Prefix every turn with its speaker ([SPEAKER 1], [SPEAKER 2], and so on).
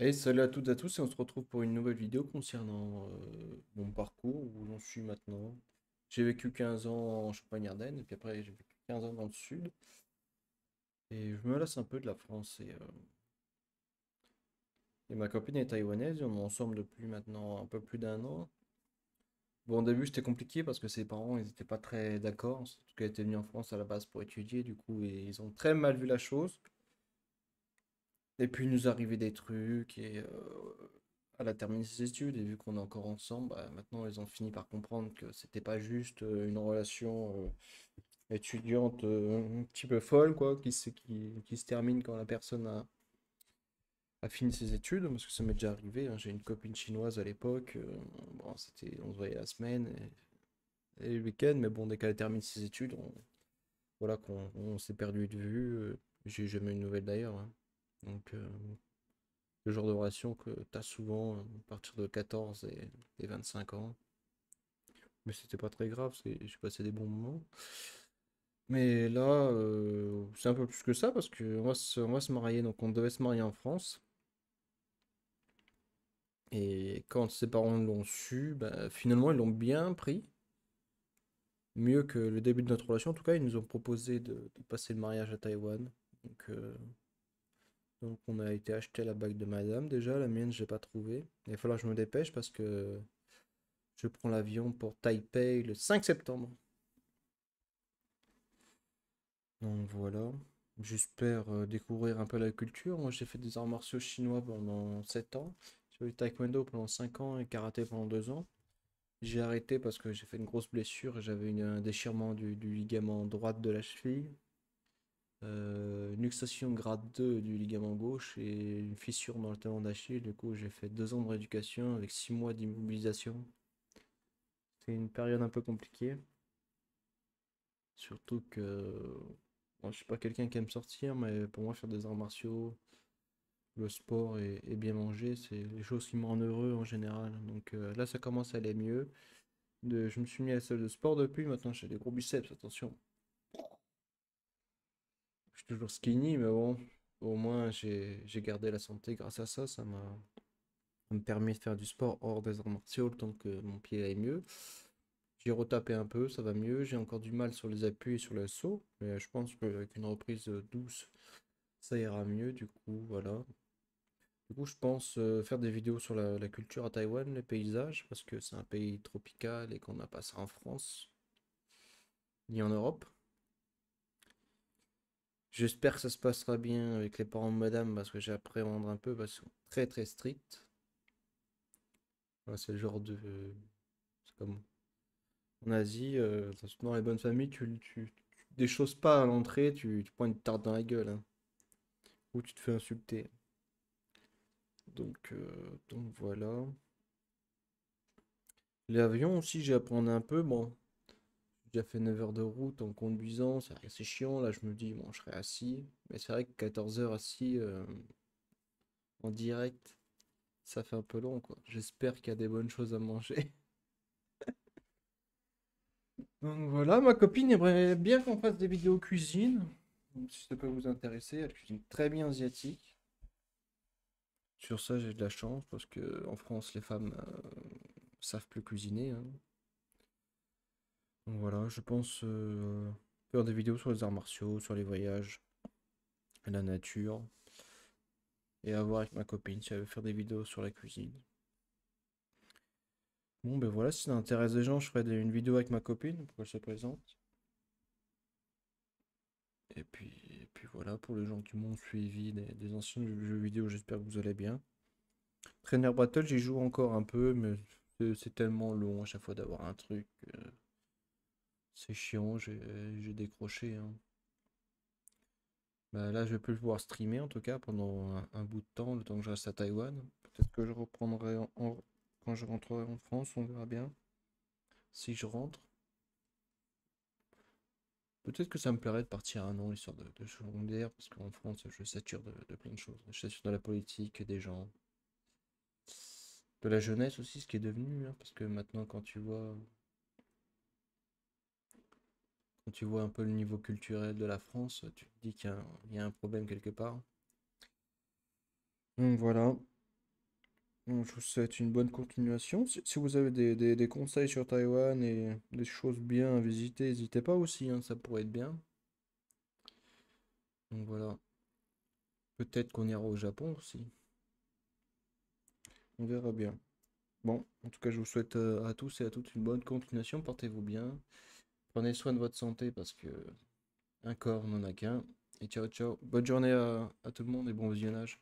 [SPEAKER 1] Et salut à toutes et à tous et on se retrouve pour une nouvelle vidéo concernant mon parcours, où j'en suis maintenant. J'ai vécu 15 ans en Champagne-Ardenne et puis après j'ai vécu 15 ans dans le sud et je me lasse un peu de la France et ma copine est taïwanaise et on est ensemble depuis maintenant un peu plus d'un an. Bon au début c'était compliqué parce que ses parents ils étaient pas très d'accord, surtout qu'elle était venue en France à la base pour étudier du coup et ils ont très mal vu la chose. Et puis il nous arrivait des trucs et elle a terminé ses études et vu qu'on est encore ensemble, bah, maintenant ils ont fini par comprendre que c'était pas juste une relation étudiante un petit peu folle quoi, qui se termine quand la personne a fini ses études, parce que ça m'est déjà arrivé, hein. J'ai une copine chinoise à l'époque, bon, on se voyait la semaine et le week-end, mais bon dès qu'elle termine ses études, voilà on s'est perdu de vue, j'ai eu jamais eu de nouvelles d'ailleurs, hein. Donc le genre de relation que tu as souvent à partir de 14 et 25 ans. Mais c'était pas très grave, j'ai passé des bons moments. Mais là, c'est un peu plus que ça parce on va se marier. Donc on devait se marier en France. Et quand ses parents l'ont su, bah, finalement ils l'ont bien pris. Mieux que le début de notre relation. En tout cas, ils nous ont proposé de passer le mariage à Taïwan. Donc, euh, donc on a été acheter la bague de madame déjà. La mienne, j'ai pas trouvé. Il va falloir que je me dépêche parce que je prends l'avion pour Taipei le 5 septembre. Donc voilà. J'espère découvrir un peu la culture. Moi, j'ai fait des arts martiaux chinois pendant 7 ans. J'ai fait du taekwondo pendant 5 ans et karaté pendant 2 ans. J'ai arrêté parce que j'ai fait une grosse blessure. J'avais un déchirement du ligament droit de la cheville, une luxation grade 2 du ligament gauche et une fissure dans le talon d'Achille. Du coup, j'ai fait 2 ans de rééducation avec 6 mois d'immobilisation. C'est une période un peu compliquée. Surtout que bon, je suis pas quelqu'un qui aime sortir, mais pour moi, faire des arts martiaux, le sport et bien manger, c'est les choses qui me rendent heureux en général. Donc là, ça commence à aller mieux. Je me suis mis à la salle de sport depuis, maintenant j'ai des gros biceps, attention. Je suis toujours skinny, mais bon, au moins j'ai gardé la santé grâce à ça. Ça me permet de faire du sport hors des arts martiaux le temps que mon pied aille mieux. J'ai retapé un peu, ça va mieux. J'ai encore du mal sur les appuis et sur le saut, mais je pense qu'avec une reprise douce, ça ira mieux. Du coup, voilà. Du coup, je pense faire des vidéos sur la culture à Taïwan, les paysages, parce que c'est un pays tropical et qu'on n'a pas ça en France, ni en Europe. J'espère que ça se passera bien avec les parents de madame, parce que j'appréhende un peu, parce qu'ils sont très très stricts. Voilà, c'est le genre de... c'est comme en Asie, dans les bonnes familles, tu déchausses pas à l'entrée, tu prends une tarte dans la gueule, hein, ou tu te fais insulter. Donc voilà. L'avion aussi, j'ai appris un peu. Bon, j'ai déjà fait 9 heures de route en conduisant, c'est assez chiant. Là, je me dis, bon, je serai assis. Mais c'est vrai que 14 heures assis en direct, ça fait un peu long, quoi. J'espère qu'il y a des bonnes choses à manger. Donc voilà, ma copine aimerait bien qu'on fasse des vidéos cuisine. Donc, si ça peut vous intéresser, elle cuisine très bien asiatique. Sur ça, j'ai de la chance parce que en France, les femmes savent plus cuisiner, hein. Donc voilà, je pense faire des vidéos sur les arts martiaux, sur les voyages, la nature. Et à voir avec ma copine si elle veut faire des vidéos sur la cuisine. Bon, ben voilà, si ça intéresse des gens, je ferai une vidéo avec ma copine pour qu'elle se présente. Et puis voilà, pour les gens qui m'ont suivi des anciens jeux vidéo, j'espère que vous allez bien. Trainer Battle, j'y joue encore un peu, mais c'est tellement long à chaque fois d'avoir un truc. C'est chiant, j'ai décroché, hein. Bah, là, je vais plus pouvoir streamer en tout cas pendant un bout de temps, le temps que je reste à Taïwan. Peut-être que je reprendrai quand je rentrerai en France, on verra bien. Si je rentre. Peut-être que ça me plairait de partir un an, histoire de changer d'air, parce qu'en France, je sature de plein de choses. Je sature de la politique, des gens, de la jeunesse aussi, ce qui est devenu, hein, parce que maintenant, quand tu vois un peu le niveau culturel de la France, tu te dis qu'il y a un problème quelque part. Donc voilà. Donc, je vous souhaite une bonne continuation. Si vous avez des conseils sur Taïwan et des choses bien à visiter, n'hésitez pas aussi, hein, ça pourrait être bien. Donc voilà, peut-être qu'on ira au Japon aussi. On verra bien. Bon, en tout cas, je vous souhaite à tous et à toutes une bonne continuation. Portez-vous bien. Prenez soin de votre santé parce que un corps n'en a qu'un. Et ciao, ciao. Bonne journée à tout le monde et bon visionnage.